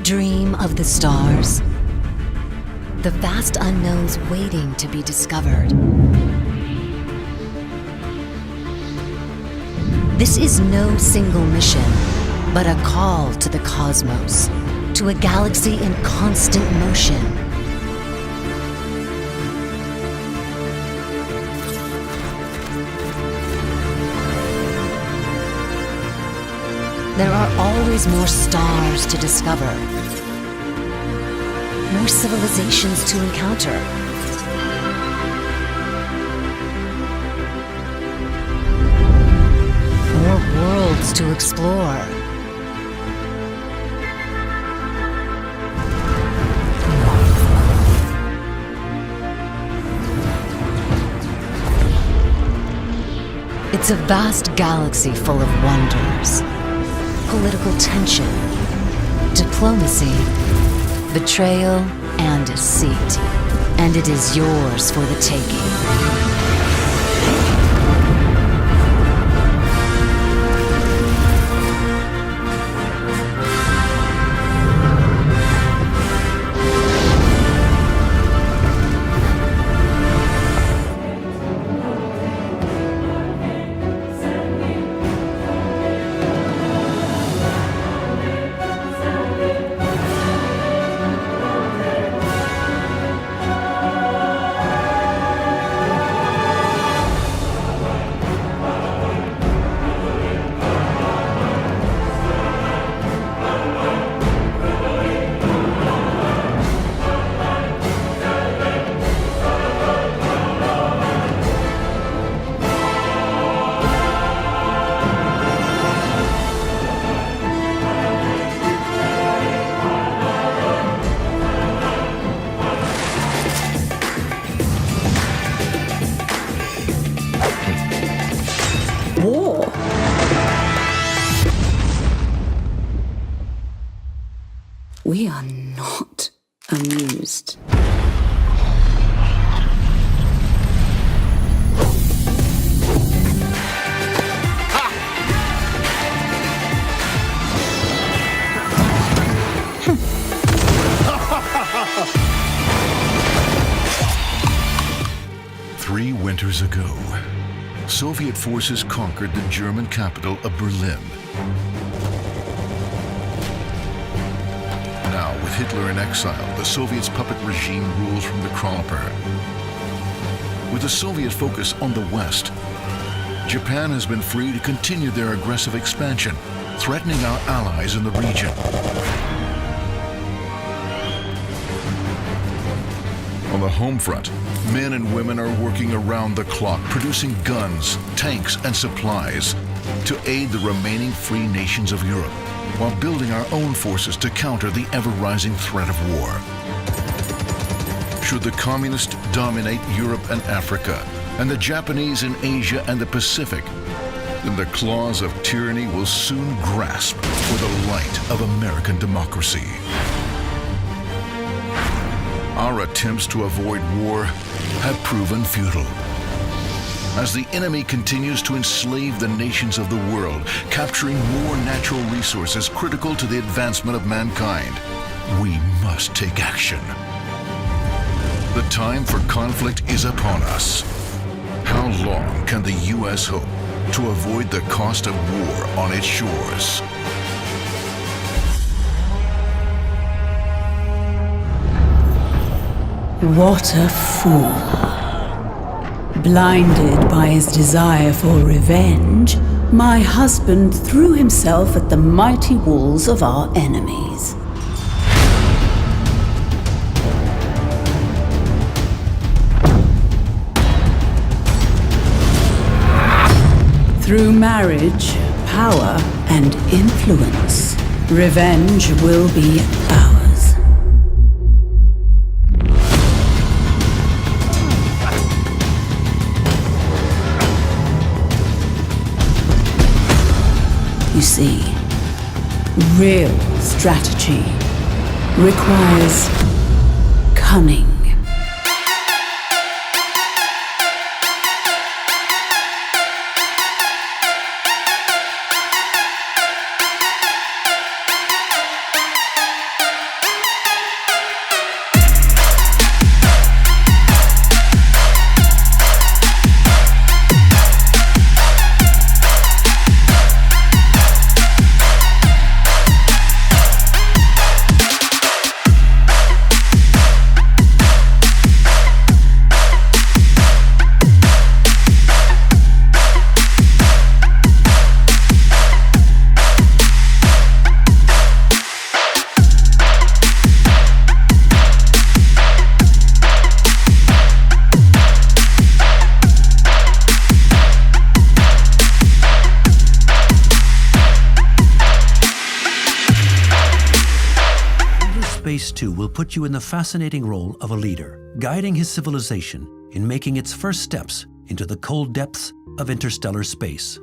dream of the stars? The vast unknowns waiting to be discovered. This is no single mission, but a call to the cosmos, to a galaxy in constant motion. There are always more stars to discover, more civilizations to encounter. More worlds to explore. It's a vast galaxy full of wonders. Political tension, diplomacy, betrayal, and deceit. And it is yours for the taking. War. We are not amused. Three winters ago, Soviet forces conquered the German capital of Berlin. Now, with Hitler in exile, the Soviets' puppet regime rules from the Kronper. With the Soviet focus on the West, Japan has been free to continue their aggressive expansion, threatening our allies in the region. On the home front, men and women are working around the clock, producing guns, tanks, and supplies to aid the remaining free nations of Europe, while building our own forces to counter the ever-rising threat of war. Should the communists dominate Europe and Africa, and the Japanese in Asia and the Pacific, then the claws of tyranny will soon grasp for the light of American democracy. Our attempts to avoid war have proven futile. As the enemy continues to enslave the nations of the world, capturing more natural resources critical to the advancement of mankind, we must take action. The time for conflict is upon us. How long can the U.S. hope to avoid the cost of war on its shores? What a fool. Blinded by his desire for revenge, my husband threw himself at the mighty walls of our enemies. Through marriage, power, and influence, revenge will be ours. You see, real strategy requires cunning. Space 2 will put you in the fascinating role of a leader, guiding his civilization in making its first steps into the cold depths of interstellar space.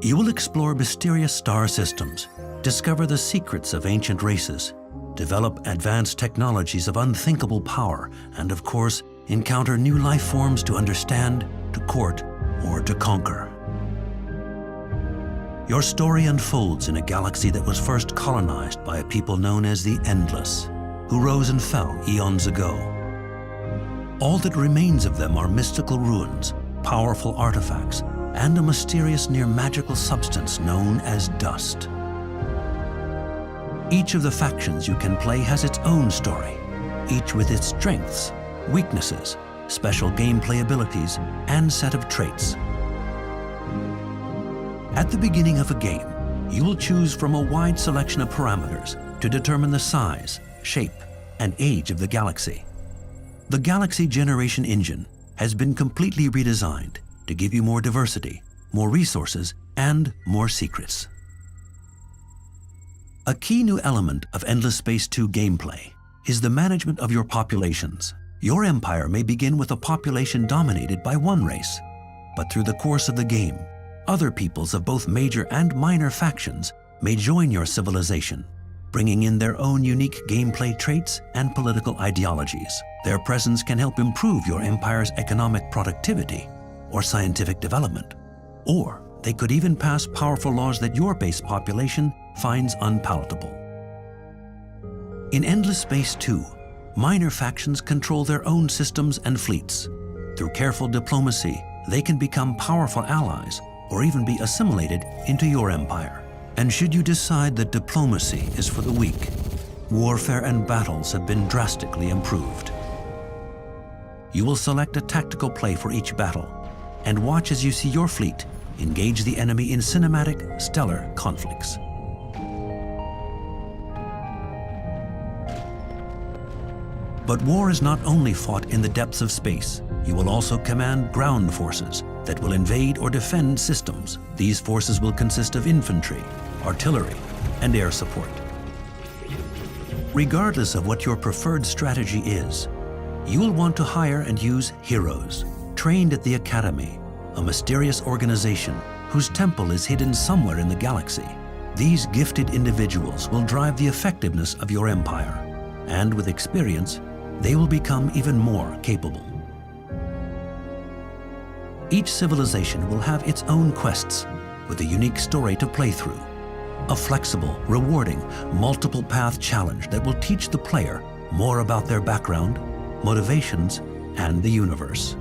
You will explore mysterious star systems, discover the secrets of ancient races, develop advanced technologies of unthinkable power, and of course, encounter new life forms to understand, to court, or to conquer. Your story unfolds in a galaxy that was first colonized by a people known as the Endless, who rose and fell eons ago. All that remains of them are mystical ruins, powerful artifacts, and a mysterious near-magical substance known as dust. Each of the factions you can play has its own story, each with its strengths, weaknesses, special gameplay abilities, and set of traits. At the beginning of a game, you will choose from a wide selection of parameters to determine the size, shape, and age of the galaxy. The Galaxy Generation Engine has been completely redesigned to give you more diversity, more resources, and more secrets. A key new element of Endless Space 2 gameplay is the management of your populations. Your empire may begin with a population dominated by one race, but through the course of the game, other peoples of both major and minor factions may join your civilization, bringing in their own unique gameplay traits and political ideologies. Their presence can help improve your empire's economic productivity or scientific development, or they could even pass powerful laws that your base population finds unpalatable. In Endless Space 2, minor factions control their own systems and fleets. Through careful diplomacy, they can become powerful allies or even be assimilated into your empire. And should you decide that diplomacy is for the weak, warfare and battles have been drastically improved. You will select a tactical play for each battle and watch as you see your fleet engage the enemy in cinematic, stellar conflicts. But war is not only fought in the depths of space. You will also command ground forces that will invade or defend systems. These forces will consist of infantry, artillery, and air support. Regardless of what your preferred strategy is, you will want to hire and use heroes, trained at the Academy, a mysterious organization whose temple is hidden somewhere in the galaxy. These gifted individuals will drive the effectiveness of your empire, and with experience, they will become even more capable. Each civilization will have its own quests with a unique story to play through. A flexible, rewarding, multiple-path challenge that will teach the player more about their background, motivations, and the universe.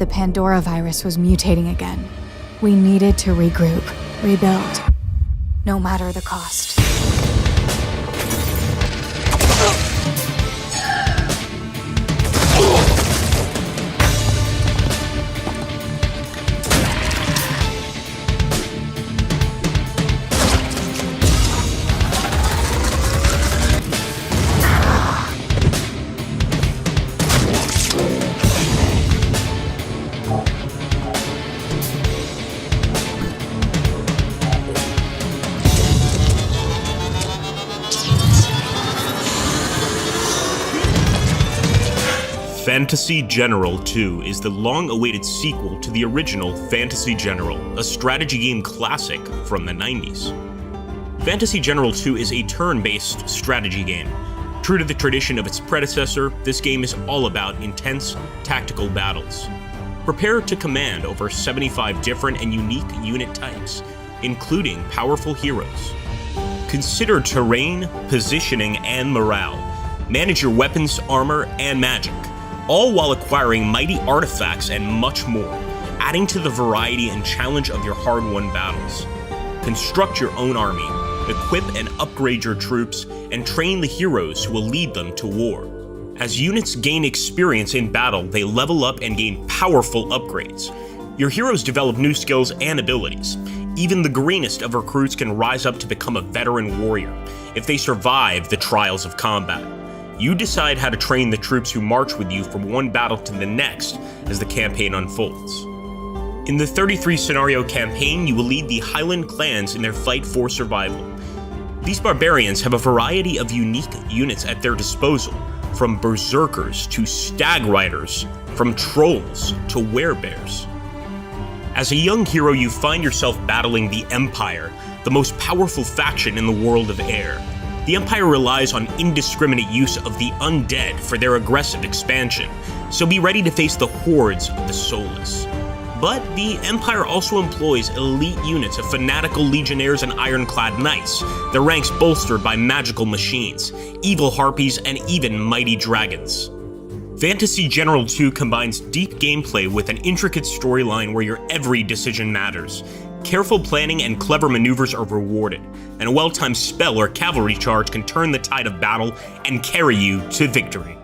The Pandora virus was mutating again. We needed to regroup, rebuild, no matter the cost. Fantasy General 2 is the long-awaited sequel to the original Fantasy General, a strategy game classic from the 90s. Fantasy General 2 is a turn-based strategy game. True to the tradition of its predecessor, this game is all about intense, tactical battles. Prepare to command over 75 different and unique unit types, including powerful heroes. Consider terrain, positioning, and morale. Manage your weapons, armor, and magic, all while acquiring mighty artifacts and much more, adding to the variety and challenge of your hard-won battles. Construct your own army, equip and upgrade your troops, and train the heroes who will lead them to war. As units gain experience in battle, they level up and gain powerful upgrades. Your heroes develop new skills and abilities. Even the greenest of recruits can rise up to become a veteran warrior if they survive the trials of combat. You decide how to train the troops who march with you from one battle to the next as the campaign unfolds. In the 33 scenario campaign, you will lead the Highland clans in their fight for survival. These barbarians have a variety of unique units at their disposal, from berserkers to stag riders, from trolls to werebears. As a young hero, you find yourself battling the Empire, the most powerful faction in the world of air. The Empire relies on indiscriminate use of the undead for their aggressive expansion, so be ready to face the hordes of the soulless. But the Empire also employs elite units of fanatical legionnaires and ironclad knights, their ranks bolstered by magical machines, evil harpies, and even mighty dragons. Fantasy General 2 combines deep gameplay with an intricate storyline where your every decision matters. Careful planning and clever maneuvers are rewarded, and a well-timed spell or cavalry charge can turn the tide of battle and carry you to victory.